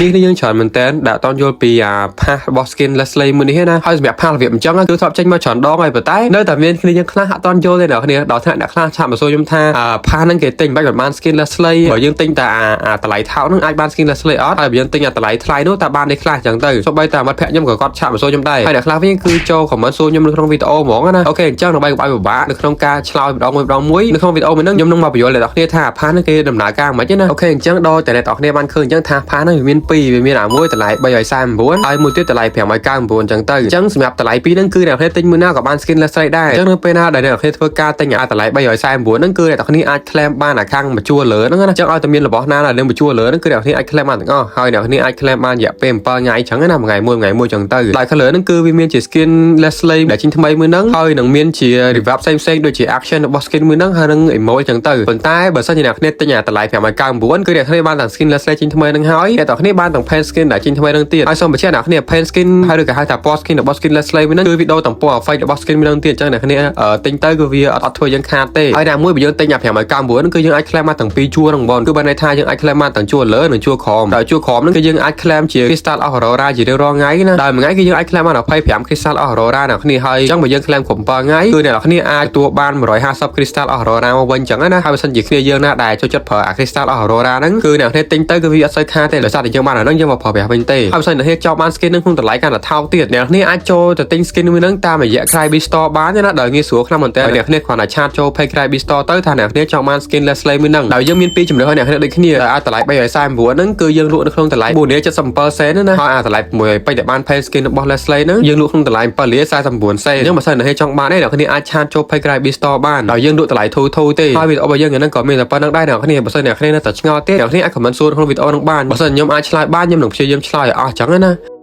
นี่คือยังฉอนเหมือนเต้นด่าตอนโยนปีผ้าบอสกินและสไลมือนี้นะให้แบบผ้าระเบียบจังคือชอบเช่นมาฉอนดองไงเปิดใต้เนื้อแต่เมียนคือยังคลาตอนโยนเลยเนาะเนี่ยดอกท่าดักคลาชามาโซยมท่าผ้านั่งเกตติงไปแบบบ้านสกินและสไลเดี๋ยวยังติงแต่ตะไหลเท้านั่งไอ้บ้านสกินและสไลออสยังติงตะไหลทลายโน้ตแต่บ้านในคลาจังเตยชอบใบแต่มาแพะย่ำกับก๊อตชามาโซยมได้ไอ้ดักคลาพี่คือโจของมาโซยมในក្នុងវីដេអូហ្មងណាអូខេអញ្ចឹងដើម្បីបានៅក្នុងការឆ្លើយម្ដងមួយនៅក្នុងវីដេអូមួយហ្នឹងខ្ញុំនឹងមកបញ្យល់ដល់អ្នកគ្នាថាផាហ្នឹងគេដំណើរការមិនទេណាអូខេអញ្ចឹងដល់តែអ្នកគ្នាបានឃើញអញ្ចឹងថាផាហ្នឹងវាមាន2វាមានមួយតម្លៃ349ហើយមួយទៀតតម្លៃ599អញ្ចឹងទៅអញ្ចឹងសម្រាប់តម្លៃ2ហ្នឹងគឺអ្នកគ្នាទិញមួយណាក៏បាន skin less ដែរអញ្ចឹងនៅពេលណាដែលអ្នកគ្នាធ្វើការទិញតម្លៃ349ហ្នឹងគឺអ្នកគ្នាអាច claim បានខាងមួយជួរលើហ្នឹងណាអញ្ចឹងឲ្យតែមានរបស់ណាដែលមួយជួរលើហ្នឹងគឺអ្នកគ្នាអាច claim បានទាំងអស់ហើយអ្នកគ្នាអាច claim បានរយៈពេល7ថ្ងៃអញ្ចឹងណាមួយថ្ងៃមួយអញ្ចឹងទៅដល់ color ហ្នឹងគឺវាមានជា skin less ដែលចេញថ្មីមួយហ្នឹងហើយនឹងមានជា reverb ផ្សេងដូចជា action របស់ skin មួយហ្នឹងហើយនឹង emote ចឹងទៅប៉ុន្តែបើសិនជាអ្នកគ្នាទិញតម្លៃ599គឺអ្នកគ្នាបានទាំង skin less ចេញថ្មីហ្នឹងហើយអ្នកគ្នាបានទាំង paint skin ដែលចេញថ្មីហ្នឹងទៀតហើយសូមបញ្ជាក់អ្នកគ្នា paint skin ហើយឬក៏ហៅថា port skin របស់ skin less មួយហ្នឹងគឺវីដេអូតំពោះ effect របស់ skin មួយហ្នឹងទៀតចឹងអ្នកគ្នាទិញទៅគឺវាអត់ធ្វើយើងខាតទេហើយណាមួយបើយើងទិញ599គឺយើងអាច claim មកទាំង2ជួរហ្នឹងបងគឺបើន័យថាយើងអាច claim មកទាំងជួរលើនិងជួរក្រោមហើយជួរក្រោមហ្នឹងគឺយើងអាច claim ជា crystal of aurora ជារៀងរាល់ថ្ងៃណាដោយមួយថ្ងៃគឺយើងអាច claim មក25 crystal of aurora អ្នកគ្នាហើយចឹងបើយើង claim គ្រប់7ថ្ងៃគឺអ្នកគ្នាអាចទទួលបាន150 crystal of aurora មកវិញចឹងណាហើយបើសិនជាគ្នាយើងណាដែលចូលចិត្តប្រើ crystal of aurora ហ្នឹងគឺអ្នកគ្នាទិញទៅគឺវាអត់សូវខាតទេដោយសារតែយើងបានអាហ្នឹងយើងមកប្រើប្រាស់វិញទេហើយបើសិនអ្នកគ្នាចង់បាន skin ហ្នឹងក្នុងតម្លៃកាន់តែថោកទៀតអ្នកគ្នាអាចចូលទៅទិញ skin មួយហ្នឹងតាមរយៈ Cryby Store បានណាដោយងាយស្រួលខ្លាំងមែនតើអ្នកគ្នាគ្រាន់តែឆាតចូល page Cryby Store ទៅថាអ្នកគ្នាចង់បាន skin less មួយហ្នឹងដោយយើងមាន2ជំរើសឲ្យអ្នកគ្នាដូចគ្នាតែតម្លៃ349ហ្នឹងគឺយើងលក់នៅក្នុងតម្លៃ477សេនណាហើយតម្លៃមួយពេជ្រដែលបាន page skin របស់ less ហ្នឹងយើងលក់ក្នុងតម្លៃ749សេនអញ្ចឹងបើសិនអ្នកគ្នាចង់បានទេអ្នកគ្នាអាចឆាតចូល page Cryby Store បានដោយយើងលក់តម្លៃធូរទេហើយវីដេអូរបស់យើងហ្នឹងក៏មានតែប៉ុណ្្នឹងដែរអ្នកគ្នាបើសិនអ្នកគ្នានៅតែឆ្ងល់ទៀតអ្នកគ្នាអាច comment សួរក្នុងវីដេអូហ្នឹងបានបើសិនខ្ញុំអាចឆ្លើយបានខ្ញុំនឹងព្យាយាមឆ្លើយឲ្យអស់អញ្ចឹងណា